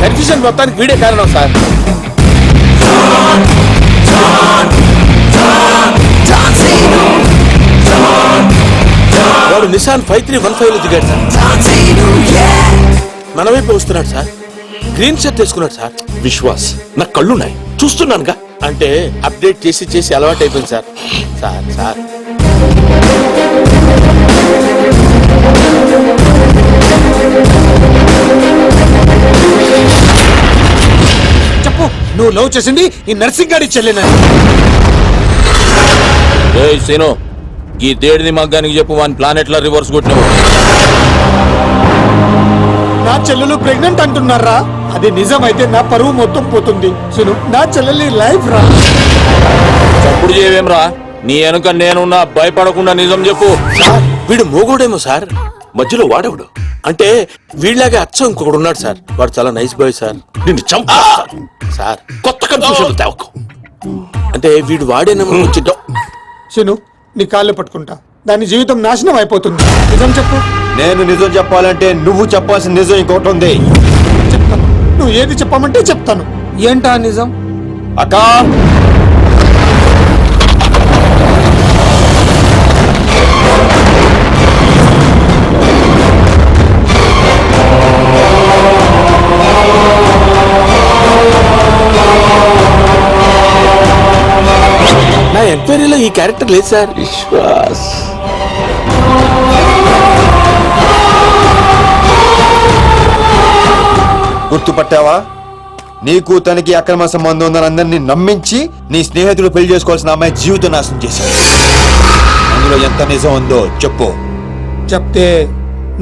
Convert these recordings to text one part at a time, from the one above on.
Confusion మొత్తానికి వీడే కారణం సార్. వాడు నిసాన్ 5315 లో దిగాడు సార్. మన వైపు వస్తున్నాడు సార్. గ్రీన్ షర్ట్ వేసుకున్నాడు సార్. విశ్వాస్, నా కళ్ళున్నాయి, చూస్తున్నానుగా. అంటే అప్డేట్ చేసి చేసి అలవాటు అయిపోయింది సార్. సార్ సార్ చెప్పు, నువ్వు లవ్ చేసింది ఈ నర్సింగ్ గాడి చెల్లెనా? సీను, ఈ దేడిని మగ్గానికి చెప్పు, వాని ప్లానెట్ల రివర్స్ కొట్టినావు. నా చెల్లెలు ప్రెగ్నెంట్ అంటున్నారా? అది నిజమైతే నా పరువు మొత్తం పోతుంది. సును, నా చెల్లెలి లైఫ్ రా. చప్పుడు చేయవేమ్రా, నీ వెనుక నేనున్నా, భయపడకుండా నిజం చెప్పు. సార్ వీడు మోగోడేమో సార్. మధ్యలో వాడేవాడు అంటే వీళ్ళలాగే అచ్చం ఇంకొకడు ఉన్నాడు సార్. వాడు చాలా నైస్ బాయ్ సార్. నిన్ను చంపా సార్ కొత్త కన్ఫ్యూజన్ తేవకు. అంటే వీడు వాడేనేమో కొంచెం సును, నీ కాళ్ళు పట్టుకుంటా. దాని జీవితం నాశనం అయిపోతుంది. నిజం చెప్పు. నేను నిజం చెప్పాలంటే నువ్వు చెప్పాల్సిన నిజం ఇంకోటి ఉంది. చెప్తాను, నువ్వు ఏది చెప్పమంటే చెప్తాను. ఏంటా నిజం? అక్కా, నా ఎంక్వైరీలో ఈ క్యారెక్టర్ లేదు సార్. విశ్వాస్, గుర్తుపట్టావా? నీకు తనకి అక్రమ సంబంధం ఉందని అందరినీ నమ్మించి నీ స్నేహితుడు పెళ్లి చేసుకోవాల్సిన అమ్మాయి జీవితం నాశనం చేశాడు. అందులో ఎంత నిజం ఉందో చెప్పు. చెప్తే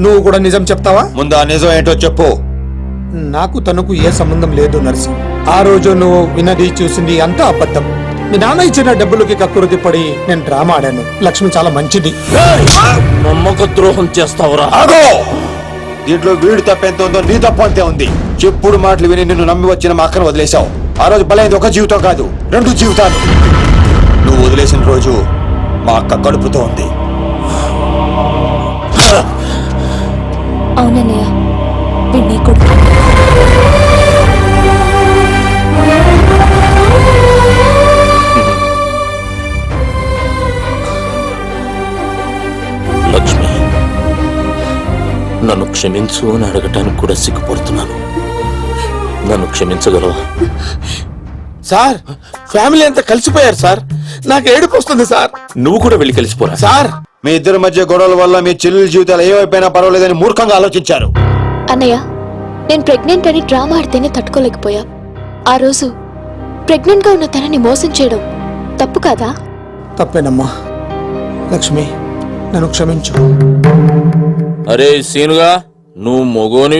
నువ్వు కూడా నిజం చెప్తావా? ముందు ఆ నిజం ఏంటో చెప్పు. నాకు తనకు ఏ సంబంధం లేదు నర్సింగ్. ఆ రోజు నువ్వు విన్నది చూసింది అంతా అబద్ధం. మీ నాన్న ఇచ్చిన డబ్బులకి కక్కురుతి పడి నేను డ్రామా ఆడాను. లక్ష్మి చాలా మంచిది. నమ్మక ద్రోహం చేస్తావురా. ఆగో! దీంట్లో వీడు తప్పెంత ఉందో నీ తప్పు అంతే ఉంది. చెప్పుడు మాటలు విని నిన్ను నమ్మి వచ్చిన మా అక్కను వదిలేశావు. ఆ రోజు బలైంది ఒక జీవితం కాదు, 2 జీవితాలు. నువ్వు వదిలేసిన రోజు మా అక్క కడుపుతో ఉంది. అవునన్నయ్య, వీణ్ణి కొడుకు. లక్ష్మి, నన్ను క్షమించు అని అడగటానికి కూడా సిగ్గుపడుతున్నాను. నన్ను క్షమించగలవా? సార్ ఫ్యామిలీ అంతా కలిసిపోయారు సార్. నాకు ఏడుపు వస్తుంది సార్. నువ్వు కూడా వెళ్ళి కలిసిపోరా. సార్ మీ ఇద్దరి మధ్య గొడవల వల్ల మీ చెల్లెల జీవితాలు ఏమైపోయినా పర్వాలేదని మూర్ఖంగా ఆలోచించారు. అన్నయ్య, నేను ప్రెగ్నెంట్ అని డ్రామా ఆడితేనే తట్టుకోలేకపోయా. ఆ రోజు ప్రెగ్నెంట్ గా ఉన్న తనని మోసం చేయడం తప్పు కాదా? తప్పేనమ్మా. లక్ష్మి, నన్ను క్షమించు. అరే సీనుగా, నువ్వు మొగోని